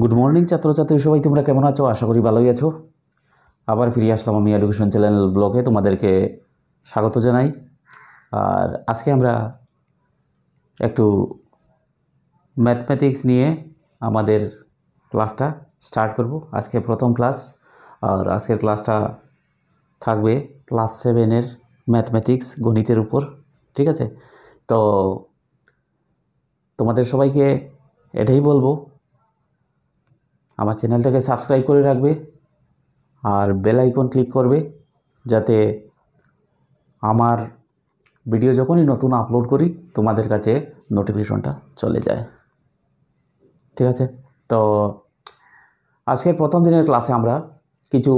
Good morning ছাত্রছাত্রী সবাই, তোমরা কেমন আছো? আশা করি ভালোই আছো। আবার ফিরে আসলাম আমি এডুকেশন চ্যানেল ব্লগে, তোমাদেরকে স্বাগত জানাই। আর আজকে আমরা একটু ম্যাথমেটিক্স নিয়ে আমাদের ক্লাসটা স্টার্ট করব। আজকে প্রথম ক্লাস, আর আজকের ক্লাসটা থাকবে ক্লাস 7-এর ম্যাথমেটিক্স, গণিতের উপর। ঠিক আছে? তো তোমাদের সবাইকে এটাই বলবো, আমার চ্যানেলটাকে সাবস্ক্রাইব করে রাখবে আর বেল আইকন ক্লিক করবে, যাতে আমার ভিডিও যখনই নতুন আপলোড করি তোমাদের কাছে নোটিফিকেশনটা চলে যায়। ঠিক আছে? তো আজকের প্রথম দিনের ক্লাসে আমরা কিছু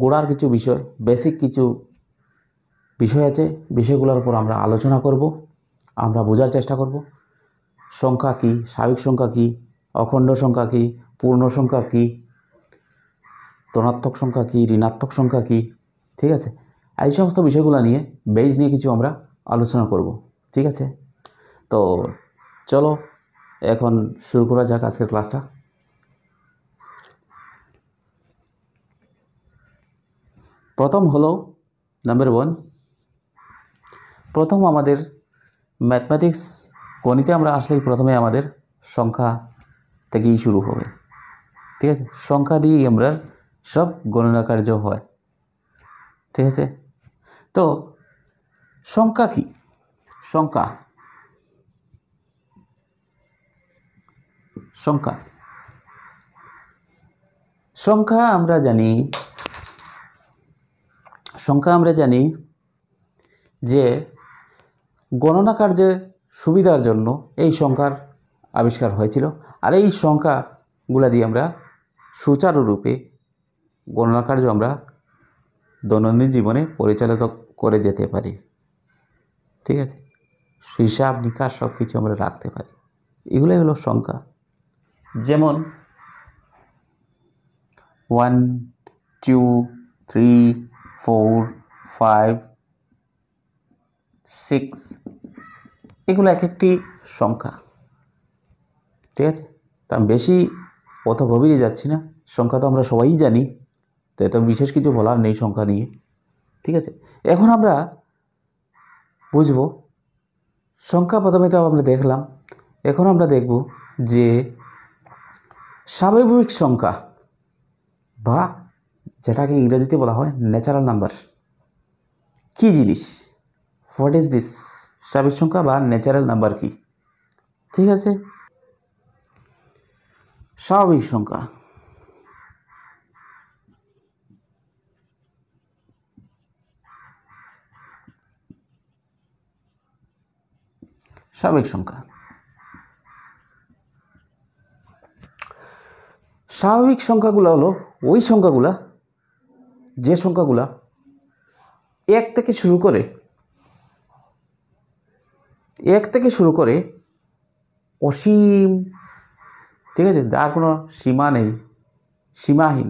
গোড়ার কিছু বিষয়, বেসিক কিছু বিষয় আছে, বিষয়গুলোর উপর আমরা আলোচনা করব, আমরা বোঝার চেষ্টা করব। সংখ্যা কী, স্বাভাবিক সংখ্যা কী, অখণ্ড সংখ্যা কী, পূর্ণ সংখ্যা কী, ধনাত্মক সংখ্যা কী, ঋণাত্মক সংখ্যা কী। ঠিক আছে? এই সমস্ত বিষয়গুলো নিয়ে, বেজ নিয়ে কিছু আমরা আলোচনা করব। ঠিক আছে? তো চলো এখন শুরু করা যাক আজকের ক্লাসটা। প্রথম হলো নাম্বার 1, প্রথম আমাদের ম্যাথমেটিক্স গণিতে আমরা আসলেই প্রথমে আমাদের সংখ্যা থেকেই শুরু হবে। ঠিক আছে? সংখ্যা দিয়েই আমরা সব গণনা কার্য হয়। ঠিক আছে? তো সংখ্যা কি? সংখ্যা সংখ্যা সংখ্যা আমরা জানি যে গণনা কার্যের সুবিধার জন্য এই সংখ্যার আবিষ্কার হয়েছিল। আর এই সংখ্যাগুলা দিয়ে আমরা সুচারুরূপে গণনা কার্য আমরা দৈনন্দিন জীবনে পরিচালিত করে যেতে পারি। ঠিক আছে? হিসাব নিকাশ সব কিছু আমরা রাখতে পারি। এগুলোই হলো সংখ্যা। যেমন 1, 2, 3, 4, 5, 6, এগুলো এক একটি সংখ্যা। ঠিক আছে? তা আমি বেশি অত গভীরে যাচ্ছি না, সংখ্যা তো আমরা সবাই জানি, তো এত বিশেষ কিছু বলার নেই সংখ্যা নিয়ে। ঠিক আছে? এখন আমরা বুঝব সংখ্যা। প্রথমে তো আমরা দেখলাম, এখন আমরা দেখব যে স্বাভাবিক সংখ্যা বা যেটাকে ইংরেজিতে বলা হয় ন্যাচারাল নাম্বার কি জিনিস? What is this? স্বাভাবিক সংখ্যা বা ন্যাচারাল নাম্বার কি? ঠিক আছে? স্বাভাবিক সংখ্যা স্বাভাবিক সংখ্যা স্বাভাবিক সংখ্যাগুলো হলো ওই সংখ্যাগুলা, যে সংখ্যাগুলা 1 থেকে শুরু করে অসীম, ঠিক আছে, যার কোনো সীমা নেই, সীমাহীন,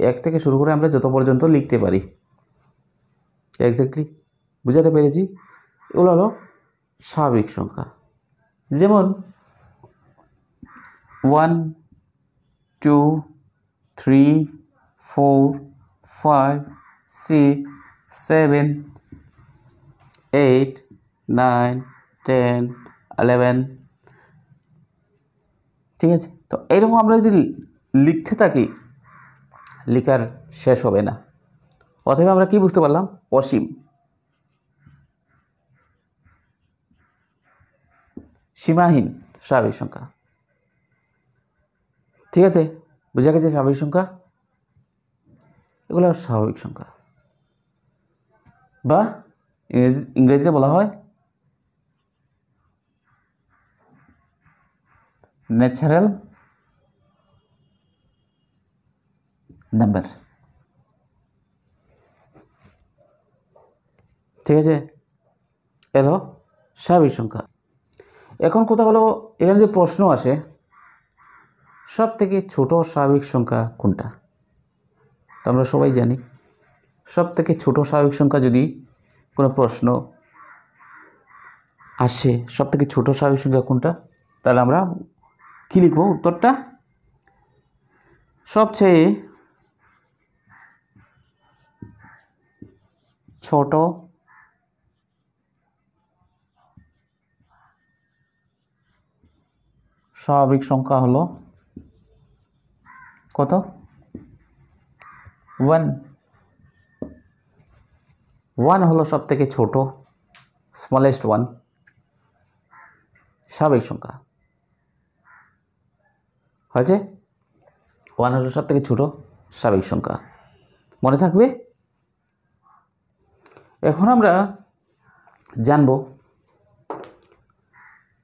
1 থেকে শুরু করে আমরা যত পর্যন্ত লিখতে পারি। এক্স্যাক্টলি বুঝাতে পেরেছি? এগুলো হলো স্বাভাবিক সংখ্যা। যেমন 1, 2, 3, 4, 5, 6, 7, 8, 9, 10, 11। ঠিক আছে? তো এইরকম আমরা যদি লিখতে থাকি, লেখার শেষ হবে না। অতএব আমরা কি বুঝতে পারলাম? অসীম, সীমাহীন স্বাভাবিক সংখ্যা। ঠিক আছে? বুঝা গেছে স্বাভাবিক সংখ্যা? এগুলো স্বাভাবিক সংখ্যা, বা ইংরেজিতে বলা হয় ন্যাচারাল নাম্বার। ঠিক আছে? এলো স্বাভাবিক সংখ্যা। এখন কথা হলো, এখানে যে প্রশ্ন আসে, সব থেকে ছোট স্বাভাবিক সংখ্যা কোনটা? তো আমরা সবাই জানি, সব থেকে ছোট স্বাভাবিক সংখ্যা যদি কোনো প্রশ্ন আসে, সব থেকে ছোট স্বাভাবিক সংখ্যা কোনটা? তাহলে আমরা কি লিখব? উত্তরটা সবচেয়ে ছোট স্বাভাবিক সংখ্যা হলো কত? 1। 1 হলো সব থেকে ছোট, স্মলেস্ট 1 স্বাভাবিক সংখ্যা। হয়েছে? 1 হলো সব থেকে ছোট স্বাভাবিক সংখ্যা, মনে থাকবে। এখন আমরা জানব,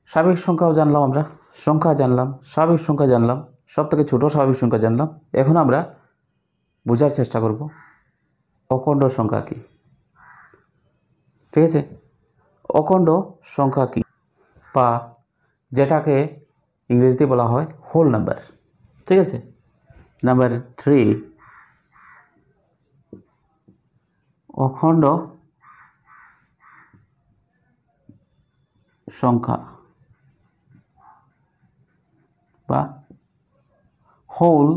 স্বাভাবিক সংখ্যাও জানলাম, আমরা সংখ্যা জানলাম, স্বাভাবিক সংখ্যা জানলাম, সব থেকে ছোট স্বাভাবিক সংখ্যা জানলাম। এখন আমরা বোঝার চেষ্টা করব অখণ্ড সংখ্যা কি। ঠিক আছে? অখণ্ড সংখ্যা কি, বা যেটাকে ইংরেজিতে বলা হয় হোল নাম্বার। ঠিক আছে? নাম্বার 3, অখণ্ড সংখ্যা বা হোল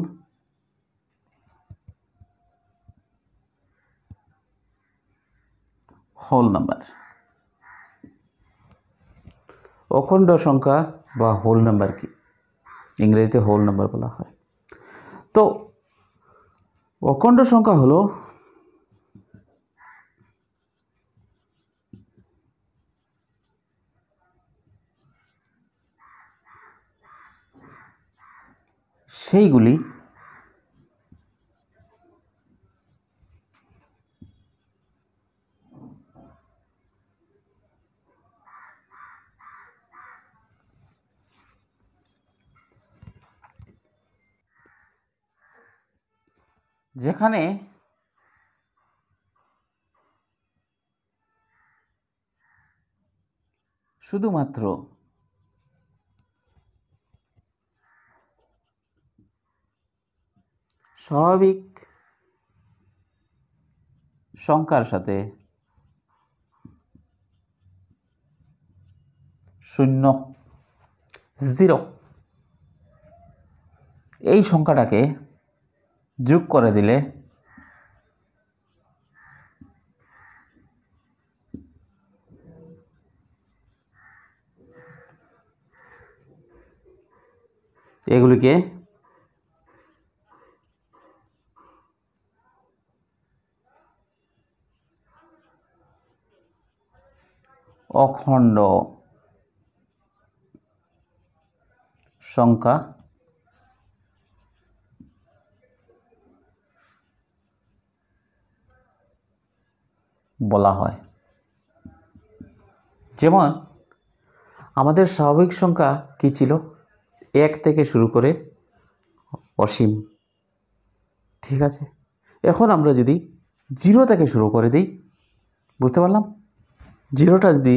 নাম্বার। অখণ্ড সংখ্যা বা হোল নাম্বার কি? ইংরেজিতে হোল নাম্বার বলা হয়। তো অখণ্ড সংখ্যা হলো সেইগুলি যেখানে শুধুমাত্র স্বাভাবিক সংখ্যার সাথে 0, 0 এই সংখ্যাটাকে যোগ করে দিলে এগুলিকে অখণ্ড সংখ্যা বলা হয়। যেমন আমাদের স্বাভাবিক সংখ্যা কি ছিল? 1 থেকে শুরু করে অসীম। ঠিক আছে? এখন আমরা যদি 0 থেকে শুরু করে দিই, বুঝতে পারলাম? 0টা যদি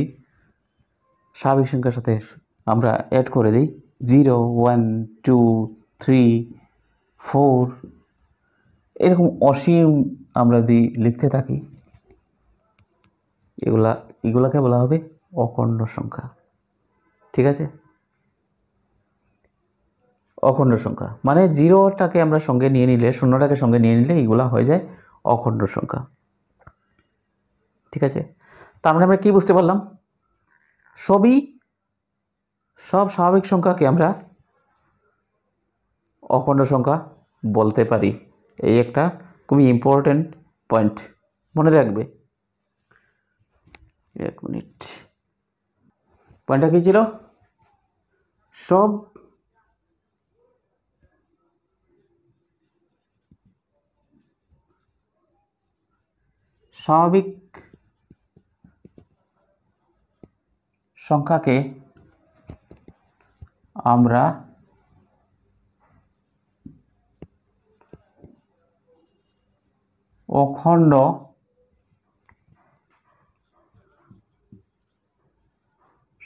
স্বাভাবিক সংখ্যার সাথে আমরা অ্যাড করে দিই, 0, 1, 2, 3, 4 এরকম অসীম আমরা যদি লিখতে থাকি, এগুলাকে বলা হবে অখণ্ড সংখ্যা। ঠিক আছে? অখণ্ড সংখ্যা মানে 0টাকে আমরা সঙ্গে নিয়ে নিলে, 0টাকে সঙ্গে নিয়ে নিলে এগুলা হয়ে যায় অখণ্ড সংখ্যা। ঠিক আছে? তার মানে আমরা কি বুঝতে পারলাম? সব স্বাভাবিক সংখ্যাকে আমরা অখণ্ড সংখ্যা বলতে পারি। এই একটা খুবই ইম্পর্টেন্ট পয়েন্ট, মনে রাখবে। 1 মিনিট। পয়েন্টটা কী ছিল? সব স্বাভাবিক সংখ্যাকে আমরা অখণ্ড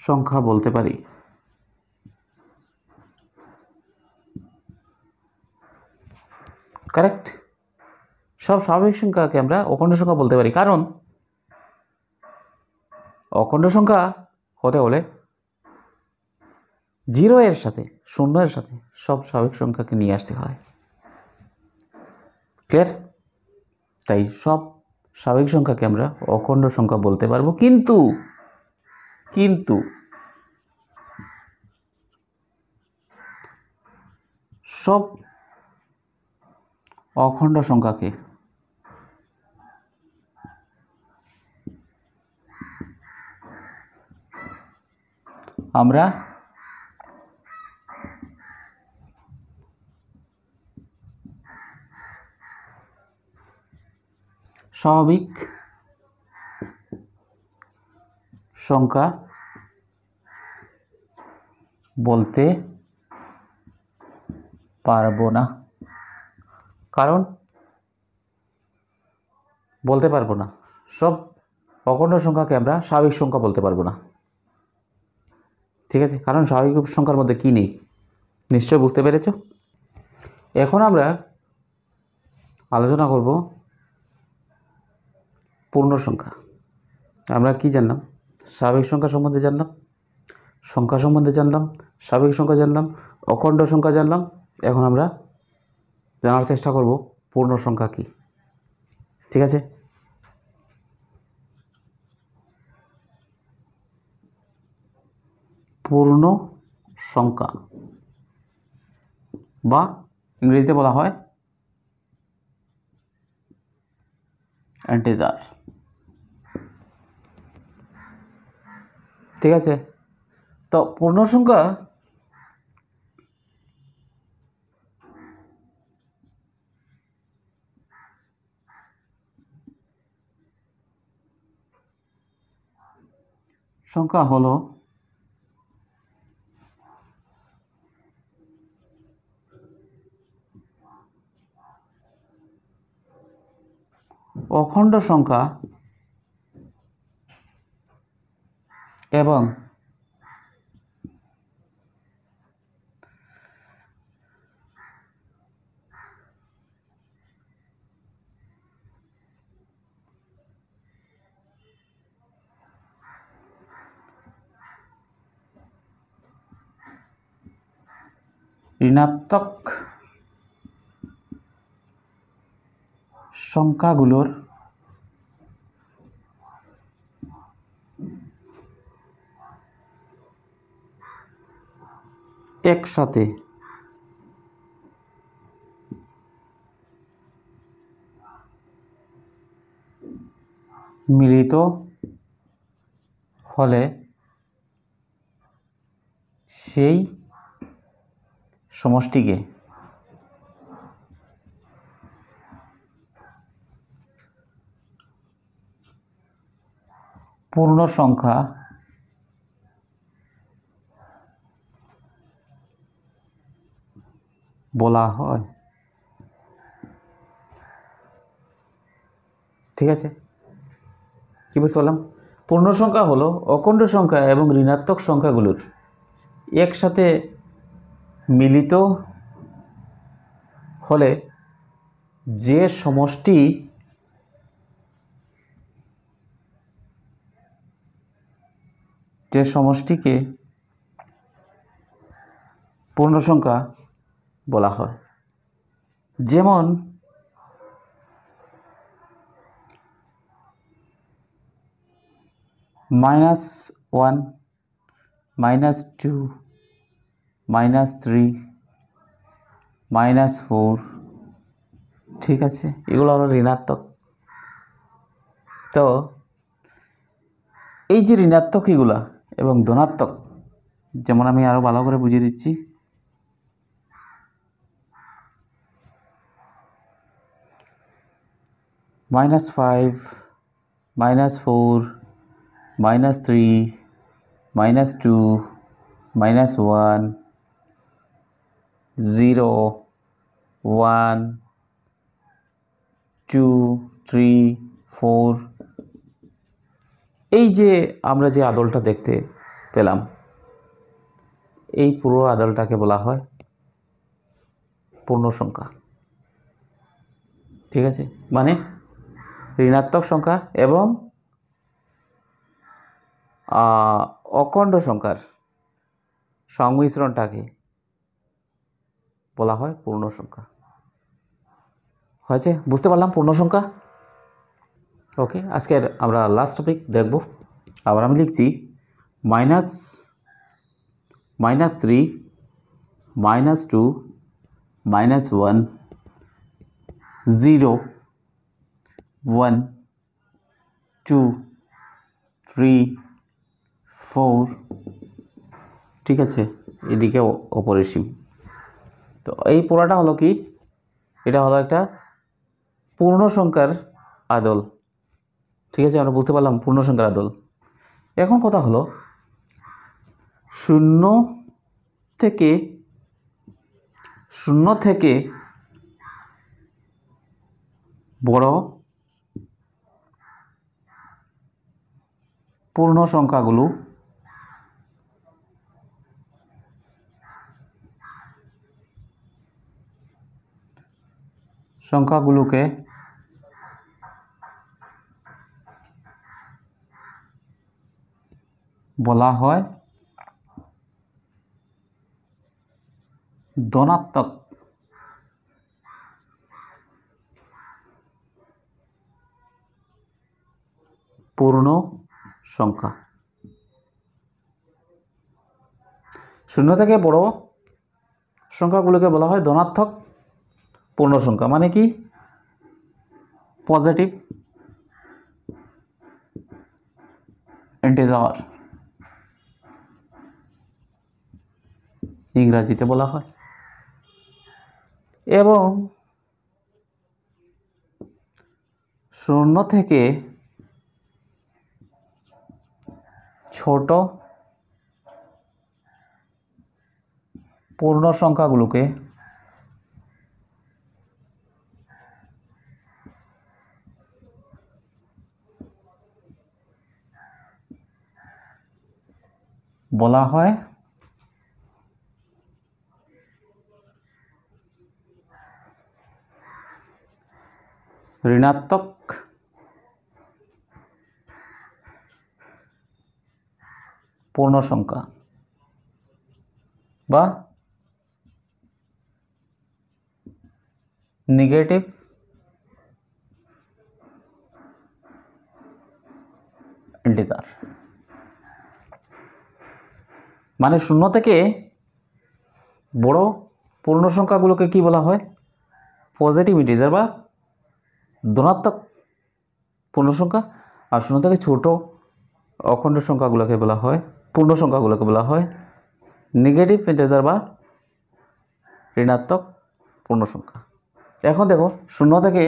সংখ্যা বলতে পারি। কারেক্ট? সব স্বাভাবিক সংখ্যাকে আমরা অখণ্ড সংখ্যা বলতে পারি, কারণ অখণ্ড সংখ্যা হতে হলে জিরো এর সাথে, শূন্য এর সাথে সব স্বাভাবিক সংখ্যাকে নিয়ে আসতে হয়। ক্লিয়ার? তাই সব স্বাভাবিক সংখ্যাকে আমরা অখণ্ড সংখ্যা বলতে পারবো, কিন্তু কিন্তু সব অখণ্ড সংখ্যাকে আমরা স্বাভাবিক সংখ্যা বলতে পারবো না। কারণ বলতে পারবো না, সব অখণ্ড সংখ্যাকে আমরা স্বাভাবিক সংখ্যা বলতে পারবো না। ঠিক আছে? কারণ স্বাভাবিক সংখ্যার মধ্যে কি নেই, নিশ্চয় বুঝতে পেরেছ। এখন আমরা আলোচনা করব পূর্ণ সংখ্যা। আমরা কি জানলাম? স্বাভাবিক সংখ্যা সম্বন্ধে জানলাম, সংখ্যা সম্বন্ধে জানলাম, স্বাভাবিক সংখ্যা জানলাম, অখণ্ড সংখ্যা জানলাম। এখন আমরা জানার চেষ্টা করব পূর্ণ সংখ্যা কি। ঠিক আছে? পূর্ণ সংখ্যা বা ইংরেজিতে বলা হয় ইন্টিজার। ঠিক আছে? তো পূর্ণ সংখ্যা সংখ্যা হলো অখণ্ড সংখ্যা এবং ঋণাত্মক সংখ্যাগুলোর একসাথে মিলিত হলে সেই সমষ্টিকে পূর্ণ সংখ্যা বলা হয়। ঠিক আছে? কি বুঝতে পারলাম? পূর্ণ সংখ্যা হলো অখণ্ড সংখ্যা এবং ঋণাত্মক সংখ্যাগুলোর একসাথে মিলিত হলে যে সমষ্টিকে পূর্ণ সংখ্যা বলা হয়। যেমন -1, -2, -3, -4। ঠিক আছে? এগুলো হলো ঋণাত্মক। তো এই যে ঋণাত্মক এগুলা এবং ধনাত্মক, যেমন আমি আরো ভালো করে বুঝিয়ে দিচ্ছি। -5, -4, -3, -2, -1, 0, 1, 2, 3, 4। এই যে আমরা যে আদলটা দেখতে পেলাম, এই পুরো আদলটাকে বলা হয় পূর্ণ সংখ্যা। ঠিক আছে? মানে ঋণাত্মক সংখ্যা এবং অখণ্ড সংখ্যার সংমিশ্রণটাকে বলা হয় পূর্ণ সংখ্যা। হয়েছে? বুঝতে পারলাম পূর্ণ সংখ্যা। ওকে, আজকের আমরা লাস্ট টপিক দেখব। আবার আমি লিখছি -3 -2 -1 0 1 2 3 4। ঠিক আছে, এদিকে অপরের সীম। তো এই পুরাটা হলো কি, এটা হলো একটা পূর্ণ সংখ্যার আদল। ঠিক আছে, আমরা বুঝতে পারলাম পূর্ণ সংখ্যার আদল। এখন কথা হলো 0 থেকে বড় পূর্ণ সংখ্যাগুলোকে বলা হয় ধনাত্মক পূর্ণ সংখ্যা। 0 থেকে বড় সংখ্যাগুলোকে বলা হয় ধনাত্মক পূর্ণ সংখ্যা। মানে কি? পজিটিভ ইন্টিজার ইংরাজিতে বলা হয়। এবং 0 থেকে ছোট পূর্ণ সংখ্যাগুলোকে বলা হয় ঋণাত্মক পূর্ণ সংখ্যা বা নেগেটিভ ইন্টিজার। মানে 0 থেকে বড় পূর্ণ সংখ্যাগুলোকে কি বলা হয়? পজিটিভ ইন্টিজার বা ধনাত্মক পূর্ণ সংখ্যা। আর 0 থেকে ছোট অখণ্ড সংখ্যাগুলোকে বলা হয়, পূর্ণ সংখ্যাগুলোকে বলা হয় নেগেটিভ ইন্টিজার বা ঋণাত্মক পূর্ণ সংখ্যা। এখন দেখো 0 থেকে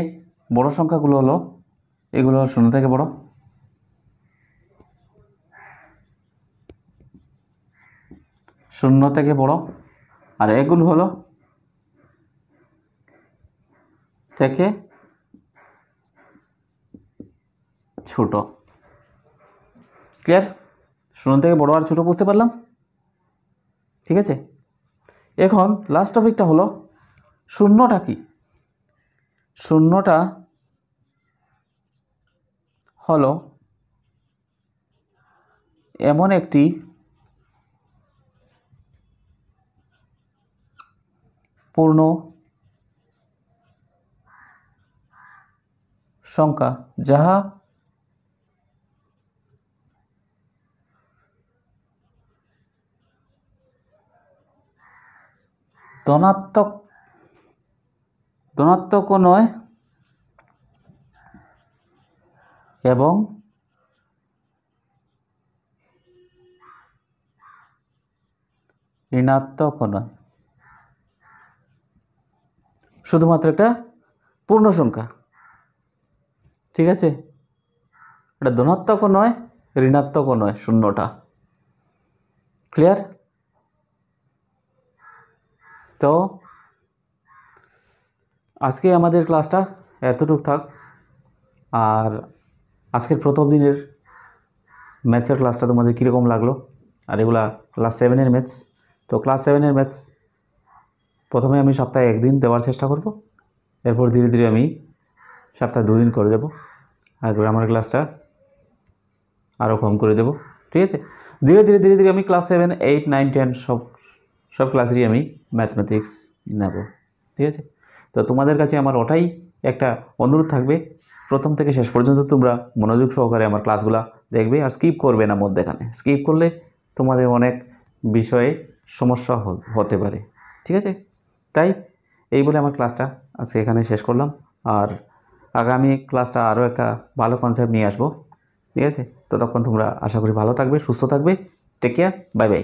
বড় সংখ্যাগুলো হলো এগুলো 0 থেকে বড়, 0 থেকে বড়, আর এগুলো হলো থেকে ছোট। ক্লিয়ার? 0 থেকে বড় আর ছোট বুঝতে পারলাম। ঠিক আছে, এখন লাস্ট টপিকটা হলো শূন্যটা কি। শূন্যটা হলো এমন একটি পূর্ণ সংখ্যা যাহা ধনাত্মকও নয় এবং ঋণাত্মকও নয়, শুধুমাত্র একটা পূর্ণ সংখ্যা। ঠিক আছে, এটা ধনাত্মকও নয় ঋণাত্মকও নয়, শূন্যটা। ক্লিয়ার? তো আজকে আমাদের ক্লাসটা এতটুকু থাক। আর আজকের প্রথম দিনের ম্যাথসের ক্লাসটা তোমাদের কীরকম লাগলো? আর এগুলা ক্লাস 7-এর ম্যাথস। তো ক্লাস 7-এর ম্যাথস প্রথমে আমি সপ্তাহে 1 দিন দেওয়ার চেষ্টা করব, এরপর ধীরে ধীরে আমি সপ্তাহে 2 দিন করে দেব, আর গ্রামার ক্লাসটা আরও কম করে দেব। ঠিক আছে, ধীরে ধীরে ধীরে ধীরে আমি ক্লাস 7, 8, 9, 10 সব ক্লাসেরই আমি ম্যাথমেটিক্স নেব। ঠিক আছে? তো তোমাদের কাছে আমার ওটাই একটা অনুরোধ থাকবে, প্রথম থেকে শেষ পর্যন্ত তোমরা মনোযোগ সহকারে আমার ক্লাসগুলো দেখবে আর স্কিপ করবে না মধ্যেখানে। স্কিপ করলে তোমাদের অনেক বিষয়ে সমস্যা হতে পারে। ঠিক আছে? তাই এই বলে আমার ক্লাসটা আজকে এখানে শেষ করলাম। আর আগামী ক্লাসটা আরও একটা ভালো কনসেপ্ট নিয়ে আসবো। ঠিক আছে? ততক্ষণ তোমরা আশা করি ভালো থাকবে, সুস্থ থাকবে। Take care, bye by.